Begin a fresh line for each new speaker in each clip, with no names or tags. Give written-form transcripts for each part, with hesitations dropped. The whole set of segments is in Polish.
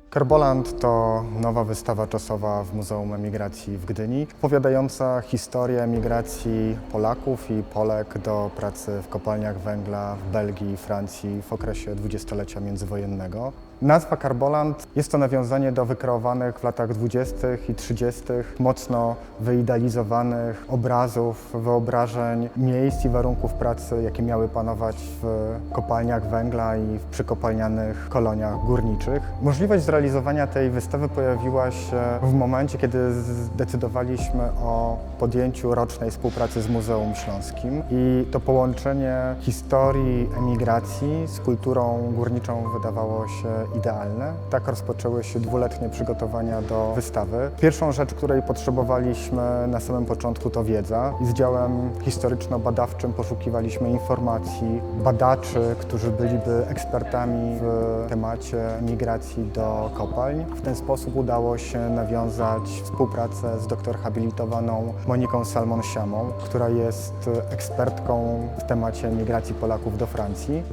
Karboland to nowa wystawa czasowa w Muzeum Emigracji w Gdyni, opowiadająca historię emigracji Polaków i Polek do pracy w kopalniach węgla w Belgii i Francji w okresie dwudziestolecia międzywojennego. Nazwa Karboland jest to nawiązanie do wykreowanych w latach 20. i 30. mocno wyidealizowanych obrazów, wyobrażeń miejsc i warunków pracy, jakie miały panować w kopalniach węgla i w przykopalnianych koloniach górniczych. Możliwość zrealizowania tej wystawy pojawiła się w momencie, kiedy zdecydowaliśmy o podjęciu rocznej współpracy z Muzeum Śląskim i to połączenie historii emigracji z kulturą górniczą wydawało się idealne. Tak rozpoczęły się dwuletnie przygotowania do wystawy. Pierwszą rzecz, której potrzebowaliśmy na samym początku, to wiedza. I z działem historyczno-badawczym poszukiwaliśmy informacji, badaczy, którzy byliby ekspertami w temacie migracji do kopalń. W ten sposób udało się nawiązać współpracę z doktor habilitowaną Moniką Salmon-Siamą, która jest ekspertką w temacie migracji Polaków do Francji.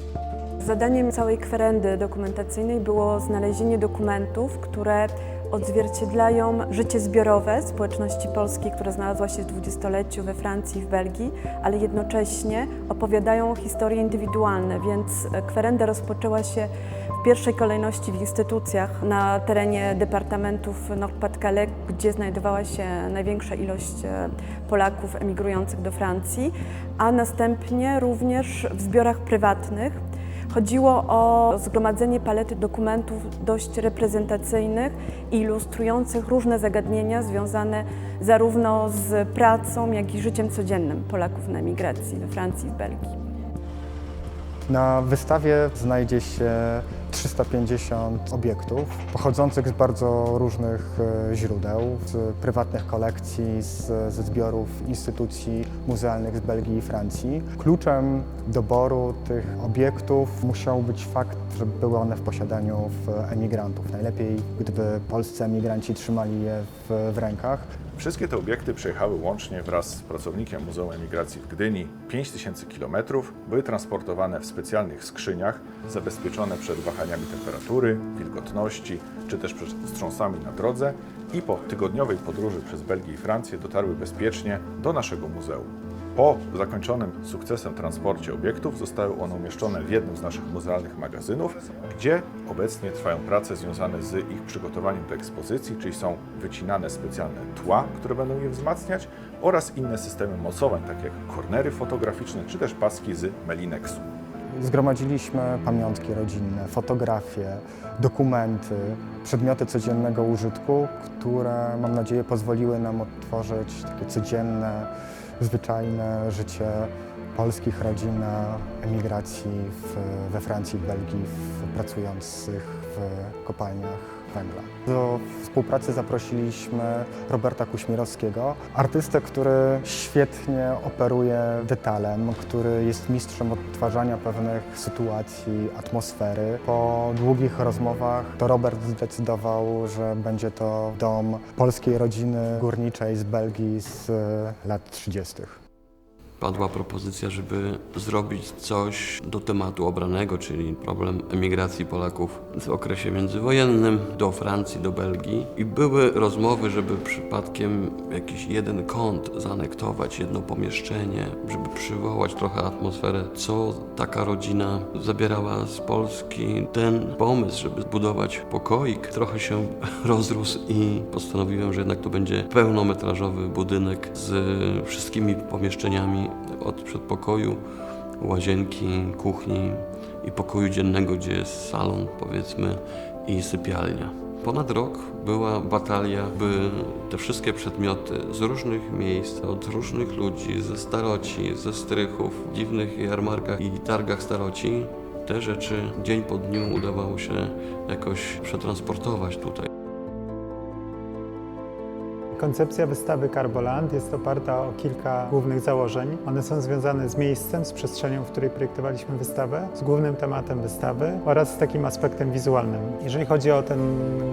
Zadaniem całej kwerendy dokumentacyjnej było znalezienie dokumentów, które odzwierciedlają życie zbiorowe społeczności polskiej, która znalazła się w dwudziestoleciu we Francji i w Belgii, ale jednocześnie opowiadają historie indywidualne, więc kwerenda rozpoczęła się w pierwszej kolejności w instytucjach na terenie departamentów Nord-Pas-de-Calais, gdzie znajdowała się największa ilość Polaków emigrujących do Francji, a następnie również w zbiorach prywatnych. Chodziło o zgromadzenie palety dokumentów dość reprezentacyjnych i ilustrujących różne zagadnienia związane zarówno z pracą, jak i życiem codziennym Polaków na emigracji we Francji i w Belgii.
Na wystawie znajdzie się 350 obiektów pochodzących z bardzo różnych źródeł, z prywatnych kolekcji, ze zbiorów instytucji muzealnych z Belgii i Francji. Kluczem doboru tych obiektów musiał być fakt, że były one w posiadaniu emigrantów. Najlepiej, gdyby polscy emigranci trzymali je w rękach.
Wszystkie te obiekty przejechały łącznie wraz z pracownikiem Muzeum Emigracji w Gdyni 5000 km, były transportowane w specjalnych skrzyniach, zabezpieczone przed wahaniami temperatury, wilgotności, czy też przed wstrząsami na drodze i po tygodniowej podróży przez Belgię i Francję dotarły bezpiecznie do naszego muzeum. Po zakończonym sukcesem transporcie obiektów zostały one umieszczone w jednym z naszych muzealnych magazynów, gdzie obecnie trwają prace związane z ich przygotowaniem do ekspozycji, czyli są wycinane specjalne tła, które będą je wzmacniać, oraz inne systemy mocowań, takie jak kornery fotograficzne czy też paski z Melinexu.
Zgromadziliśmy pamiątki rodzinne, fotografie, dokumenty, przedmioty codziennego użytku, które, mam nadzieję, pozwoliły nam odtworzyć takie codzienne, zwyczajne życie polskich rodzin na emigracji we Francji, w Belgii, pracujących w kopalniach węgla. Do współpracy zaprosiliśmy Roberta Kuśmirowskiego, artystę, który świetnie operuje detalem, który jest mistrzem odtwarzania pewnych sytuacji, atmosfery. Po długich rozmowach to Robert zdecydował, że będzie to dom polskiej rodziny górniczej z Belgii z lat 30.
Padła propozycja, żeby zrobić coś do tematu obranego, czyli problem emigracji Polaków w okresie międzywojennym do Francji, do Belgii. I były rozmowy, żeby przypadkiem jakiś jeden kąt zaanektować, jedno pomieszczenie, żeby przywołać trochę atmosferę, co taka rodzina zabierała z Polski. Ten pomysł, żeby zbudować pokoik, trochę się rozrósł i postanowiłem, że jednak to będzie pełnometrażowy budynek z wszystkimi pomieszczeniami od przedpokoju, łazienki, kuchni i pokoju dziennego, gdzie jest salon, powiedzmy, i sypialnia. Ponad rok była batalia, by te wszystkie przedmioty z różnych miejsc, od różnych ludzi, ze staroci, ze strychów, w dziwnych jarmarkach i targach staroci, te rzeczy dzień po dniu udawało się jakoś przetransportować tutaj.
Koncepcja wystawy Carboland jest oparta o kilka głównych założeń. One są związane z miejscem, z przestrzenią, w której projektowaliśmy wystawę, z głównym tematem wystawy oraz z takim aspektem wizualnym. Jeżeli chodzi o ten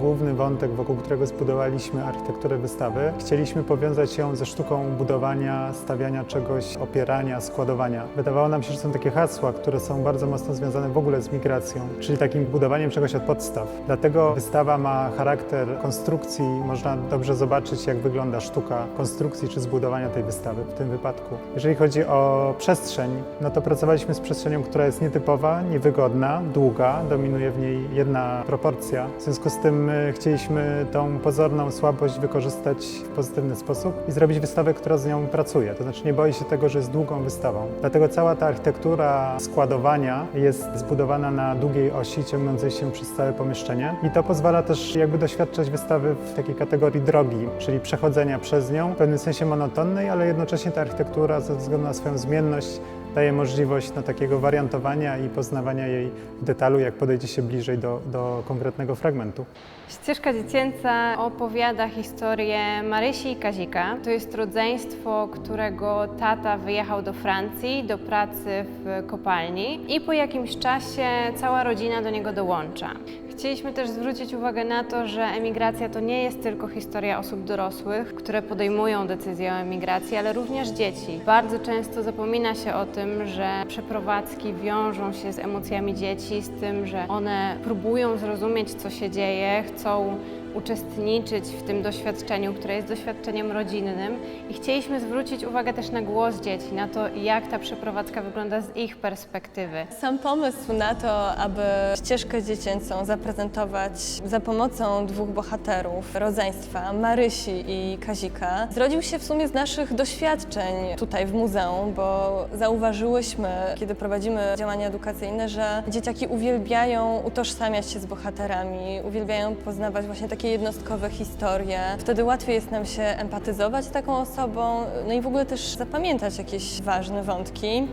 główny wątek, wokół którego zbudowaliśmy architekturę wystawy, chcieliśmy powiązać ją ze sztuką budowania, stawiania czegoś, opierania, składowania. Wydawało nam się, że są takie hasła, które są bardzo mocno związane w ogóle z migracją, czyli takim budowaniem czegoś od podstaw. Dlatego wystawa ma charakter konstrukcji. Można dobrze zobaczyć, jak wygląda sztuka konstrukcji czy zbudowania tej wystawy w tym wypadku. Jeżeli chodzi o przestrzeń, no to pracowaliśmy z przestrzenią, która jest nietypowa, niewygodna, długa, dominuje w niej jedna proporcja. W związku z tym chcieliśmy tą pozorną słabość wykorzystać w pozytywny sposób i zrobić wystawę, która z nią pracuje. To znaczy nie boi się tego, że jest długą wystawą. Dlatego cała ta architektura składowania jest zbudowana na długiej osi ciągnącej się przez całe pomieszczenie i to pozwala też jakby doświadczać wystawy w takiej kategorii drogi, czyli przechodzenia przez nią, w pewnym sensie monotonnej, ale jednocześnie ta architektura ze względu na swoją zmienność daje możliwość takiego wariantowania i poznawania jej w detalu, jak podejdzie się bliżej do konkretnego fragmentu.
Ścieżka dziecięca opowiada historię Marysi i Kazika. To jest rodzeństwo, którego tata wyjechał do Francji do pracy w kopalni i po jakimś czasie cała rodzina do niego dołącza. Chcieliśmy też zwrócić uwagę na to, że emigracja to nie jest tylko historia osób dorosłych, które podejmują decyzję o emigracji, ale również dzieci. Bardzo często zapomina się o tym, że przeprowadzki wiążą się z emocjami dzieci, z tym, że one próbują zrozumieć, co się dzieje, chcą uczestniczyć w tym doświadczeniu, które jest doświadczeniem rodzinnym i chcieliśmy zwrócić uwagę też na głos dzieci, na to, jak ta przeprowadzka wygląda z ich perspektywy.
Sam pomysł na to, aby ścieżkę dziecięcą zaprezentować za pomocą dwóch bohaterów rodzeństwa, Marysi i Kazika, zrodził się w sumie z naszych doświadczeń tutaj w muzeum, bo zauważyłyśmy, kiedy prowadzimy działania edukacyjne, że dzieciaki uwielbiają utożsamiać się z bohaterami, uwielbiają poznawać właśnie takie jednostkowe historie. Wtedy łatwiej jest nam się empatyzować z taką osobą, no i w ogóle też zapamiętać jakieś ważne wątki.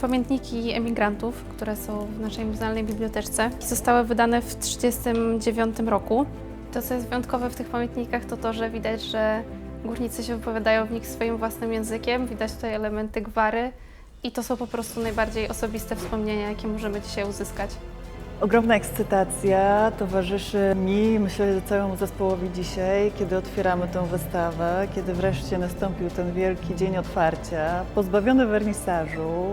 Pamiętniki emigrantów, które są w naszej muzealnej biblioteczce, zostały wydane w 1939 roku. To, co jest wyjątkowe w tych pamiętnikach, to to, że widać, że górnicy się wypowiadają w nich swoim własnym językiem. Widać tutaj elementy gwary i to są po prostu najbardziej osobiste wspomnienia, jakie możemy dzisiaj uzyskać.
Ogromna ekscytacja towarzyszy mi, myślę, że całemu zespołowi dzisiaj, kiedy otwieramy tę wystawę, kiedy wreszcie nastąpił ten wielki dzień otwarcia, pozbawiony wernisażu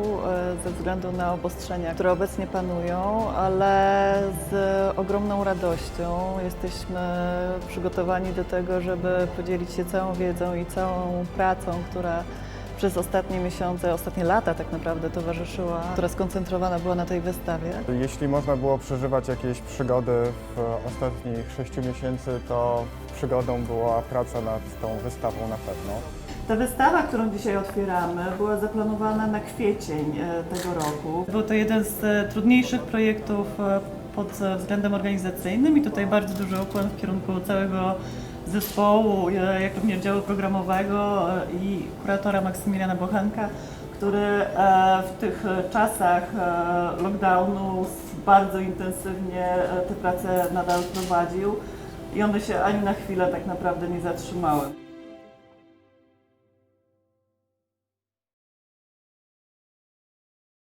ze względu na obostrzenia, które obecnie panują, ale z ogromną radością jesteśmy przygotowani do tego, żeby podzielić się całą wiedzą i całą pracą, która przez ostatnie miesiące, ostatnie lata tak naprawdę towarzyszyła, która skoncentrowana była na tej wystawie.
Jeśli można było przeżywać jakieś przygody w ostatnich 6 miesięcy, to przygodą była praca nad tą wystawą na pewno.
Ta wystawa, którą dzisiaj otwieramy, była zaplanowana na kwiecień tego roku. Był to jeden z trudniejszych projektów pod względem organizacyjnym i tutaj bardzo duży ukłon w kierunku całego zespołu, jak również działu programowego i kuratora Maksymiliana Bochenka, który w tych czasach lockdownu bardzo intensywnie te prace nadal prowadził i one się ani na chwilę tak naprawdę nie zatrzymały.